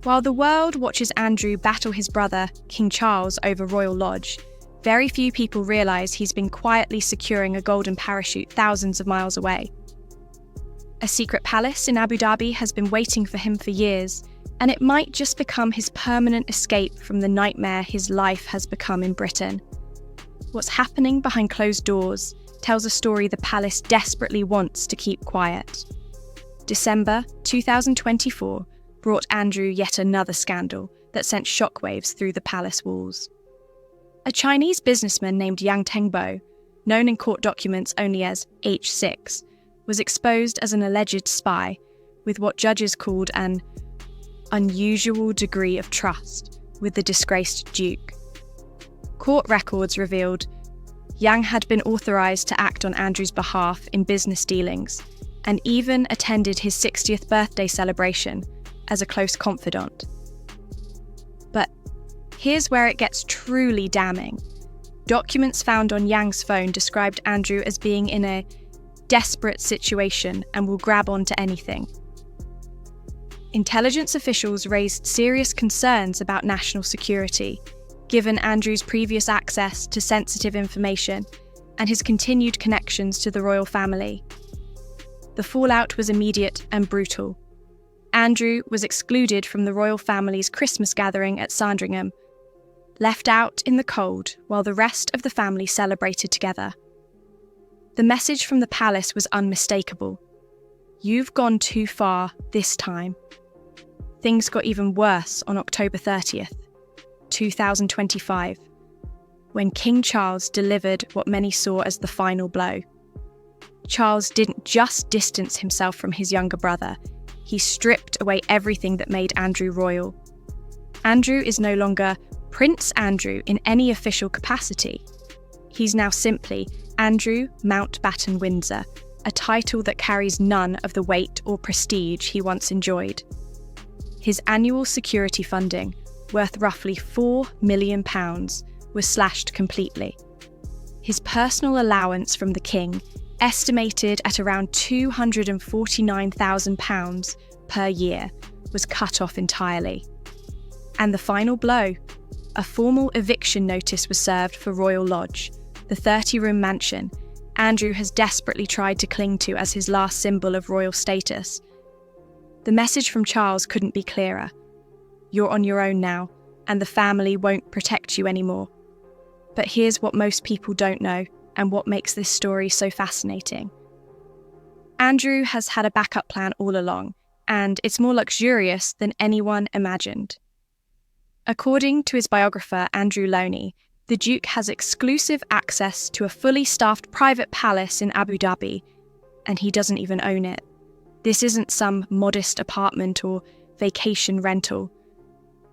While the world watches Andrew battle his brother, King Charles, over Royal Lodge, very few people realise he's been quietly securing a golden parachute thousands of miles away. A secret palace in Abu Dhabi has been waiting for him for years, and it might just become his permanent escape from the nightmare his life has become in Britain. What's happening behind closed doors tells a story the palace desperately wants to keep quiet. December 2024 brought Andrew yet another scandal that sent shockwaves through the palace walls. A Chinese businessman named Yang Tengbo, known in court documents only as H6, was exposed as an alleged spy with what judges called an unusual degree of trust with the disgraced Duke. Court records revealed Yang had been authorised to act on Andrew's behalf in business dealings and even attended his 60th birthday celebration as a close confidant. But here's where it gets truly damning. Documents found on Yang's phone described Andrew as being in a desperate situation and will grab onto anything. Intelligence officials raised serious concerns about national security, given Andrew's previous access to sensitive information and his continued connections to the royal family. The fallout was immediate and brutal. Andrew was excluded from the royal family's Christmas gathering at Sandringham, left out in the cold while the rest of the family celebrated together. The message from the palace was unmistakable. You've gone too far this time. Things got even worse on October 30th, 2025, when King Charles delivered what many saw as the final blow. Charles didn't just distance himself from his younger brother, he stripped away everything that made Andrew royal. Andrew is no longer Prince Andrew in any official capacity. He's now simply Andrew Mountbatten Windsor, a title that carries none of the weight or prestige he once enjoyed. His annual security funding, worth roughly £4 million, was slashed completely. His personal allowance from the king, estimated at around £249,000 per year, was cut off entirely. And the final blow, a formal eviction notice was served for Royal Lodge, the 30-room mansion Andrew has desperately tried to cling to as his last symbol of royal status. The message from Charles couldn't be clearer. You're on your own now, and the family won't protect you anymore. But here's what most people don't know, and what makes this story so fascinating. Andrew has had a backup plan all along, and it's more luxurious than anyone imagined. According to his biographer, Andrew Loney, the Duke has exclusive access to a fully staffed private palace in Abu Dhabi, and he doesn't even own it. This isn't some modest apartment or vacation rental.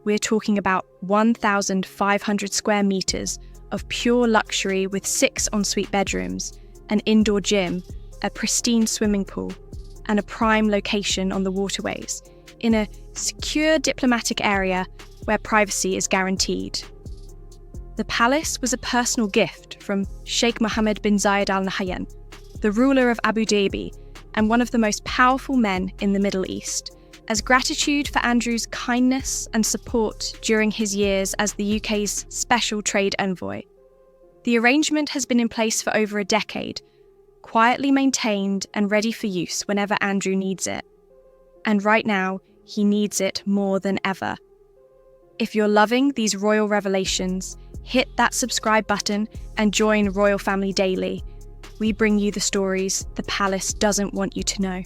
We're talking about 1,500 square metres of pure luxury with 6 ensuite bedrooms, an indoor gym, a pristine swimming pool, and a prime location on the waterways, in a secure diplomatic area where privacy is guaranteed. The palace was a personal gift from Sheikh Mohammed bin Zayed Al Nahyan, the ruler of Abu Dhabi and one of the most powerful men in the Middle East, as gratitude for Andrew's kindness and support during his years as the UK's special trade envoy. The arrangement has been in place for over a decade, quietly maintained and ready for use whenever Andrew needs it. And right now, he needs it more than ever. If you're loving these royal revelations, hit that subscribe button and join Royal Family Daily. We bring you the stories the palace doesn't want you to know.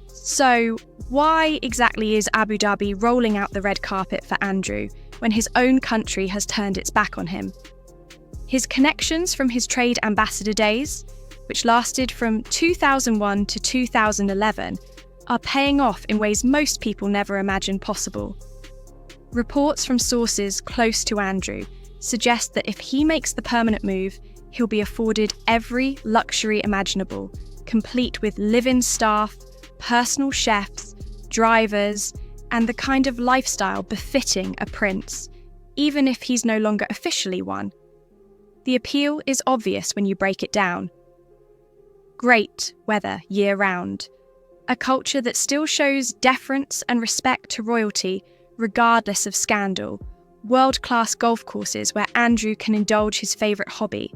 So, why exactly is Abu Dhabi rolling out the red carpet for Andrew when his own country has turned its back on him? His connections from his trade ambassador days, which lasted from 2001 to 2011, are paying off in ways most people never imagined possible. Reports from sources close to Andrew suggest that if he makes the permanent move, he'll be afforded every luxury imaginable, complete with live-in staff, personal chefs, drivers, and the kind of lifestyle befitting a prince, even if he's no longer officially one. The appeal is obvious when you break it down. Great weather year-round, a culture that still shows deference and respect to royalty regardless of scandal, world-class golf courses where Andrew can indulge his favourite hobby,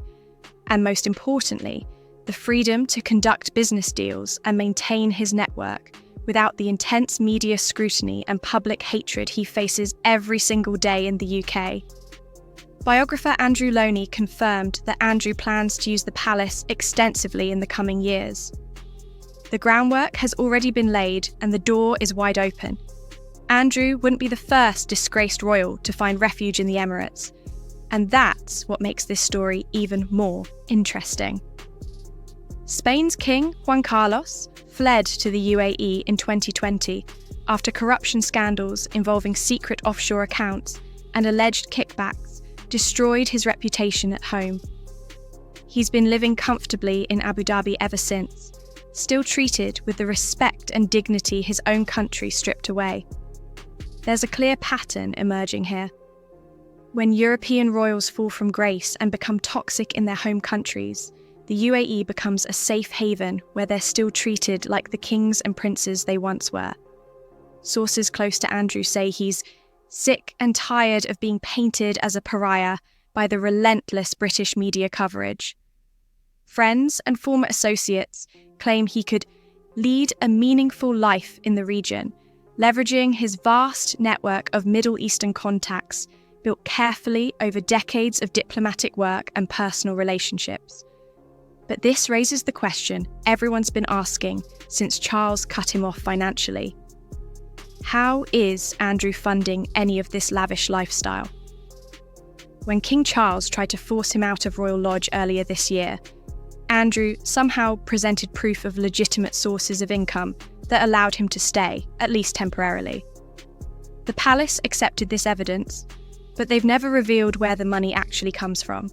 and most importantly, the freedom to conduct business deals and maintain his network without the intense media scrutiny and public hatred he faces every single day in the UK. Biographer Andrew Loney confirmed that Andrew plans to use the palace extensively in the coming years. The groundwork has already been laid and the door is wide open. Andrew wouldn't be the first disgraced royal to find refuge in the Emirates, and that's what makes this story even more interesting. Spain's King Juan Carlos fled to the UAE in 2020 after corruption scandals involving secret offshore accounts and alleged kickbacks destroyed his reputation at home. He's been living comfortably in Abu Dhabi ever since, still treated with the respect and dignity his own country stripped away. There's a clear pattern emerging here. When European royals fall from grace and become toxic in their home countries, the UAE becomes a safe haven where they're still treated like the kings and princes they once were. Sources close to Andrew say he's sick and tired of being painted as a pariah by the relentless British media coverage. Friends and former associates claim he could lead a meaningful life in the region, leveraging his vast network of Middle Eastern contacts built carefully over decades of diplomatic work and personal relationships. But this raises the question everyone's been asking since Charles cut him off financially. How is Andrew funding any of this lavish lifestyle? When King Charles tried to force him out of Royal Lodge earlier this year, Andrew somehow presented proof of legitimate sources of income that allowed him to stay, at least temporarily. The palace accepted this evidence, but they've never revealed where the money actually comes from.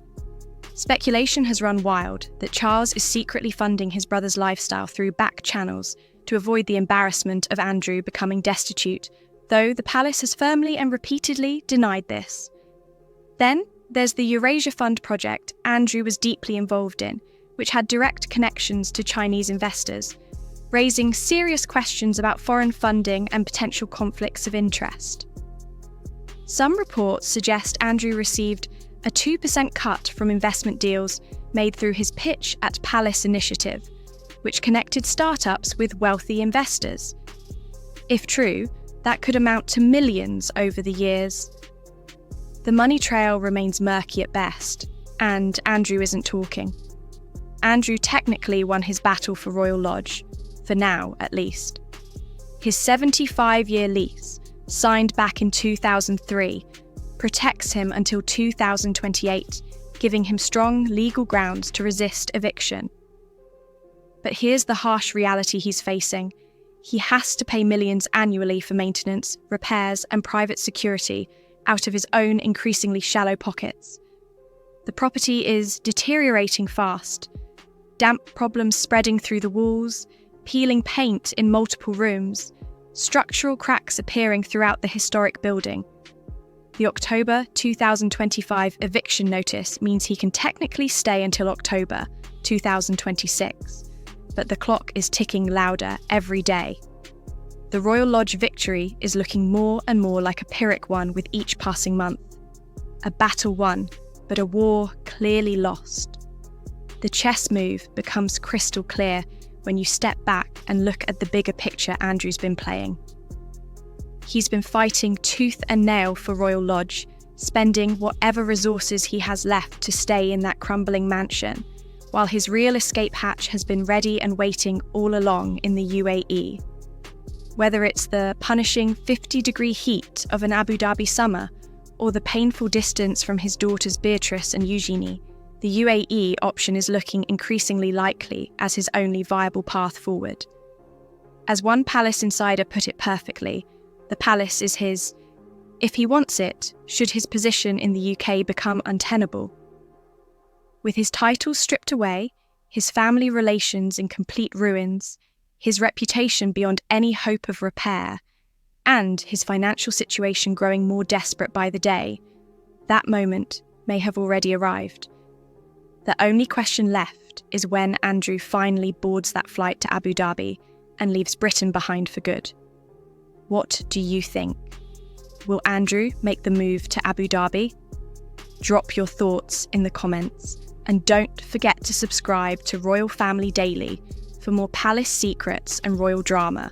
Speculation has run wild that Charles is secretly funding his brother's lifestyle through back channels to avoid the embarrassment of Andrew becoming destitute, though the palace has firmly and repeatedly denied this. Then there's the Eurasia Fund project Andrew was deeply involved in, which had direct connections to Chinese investors, raising serious questions about foreign funding and potential conflicts of interest. Some reports suggest Andrew received a 2% cut from investment deals made through his Pitch at Palace initiative, which connected startups with wealthy investors. If true, that could amount to millions over the years. The money trail remains murky at best, and Andrew isn't talking. Andrew technically won his battle for Royal Lodge, for now at least. His 75-year lease, signed back in 2003, protects him until 2028, giving him strong legal grounds to resist eviction. But here's the harsh reality he's facing. He has to pay millions annually for maintenance, repairs, and private security out of his own increasingly shallow pockets. The property is deteriorating fast. Damp problems spreading through the walls, peeling paint in multiple rooms, structural cracks appearing throughout the historic building. The October 2025 eviction notice means he can technically stay until October 2026. But the clock is ticking louder every day. The Royal Lodge victory is looking more and more like a Pyrrhic one with each passing month. A battle won, but a war clearly lost. The chess move becomes crystal clear when you step back and look at the bigger picture Andrew's been playing. He's been fighting tooth and nail for Royal Lodge, spending whatever resources he has left to stay in that crumbling mansion, while his real escape hatch has been ready and waiting all along in the UAE. Whether it's the punishing 50-degree heat of an Abu Dhabi summer or the painful distance from his daughters Beatrice and Eugenie, the UAE option is looking increasingly likely as his only viable path forward. As one palace insider put it perfectly, the palace is his, if he wants it, should his position in the UK become untenable. With his titles stripped away, his family relations in complete ruins, his reputation beyond any hope of repair, and his financial situation growing more desperate by the day, that moment may have already arrived. The only question left is when Andrew finally boards that flight to Abu Dhabi and leaves Britain behind for good. What do you think? will Andrew make the move to Abu Dhabi? Drop your thoughts in the comments, and don't forget to subscribe to Royal Family Daily for more palace secrets and royal drama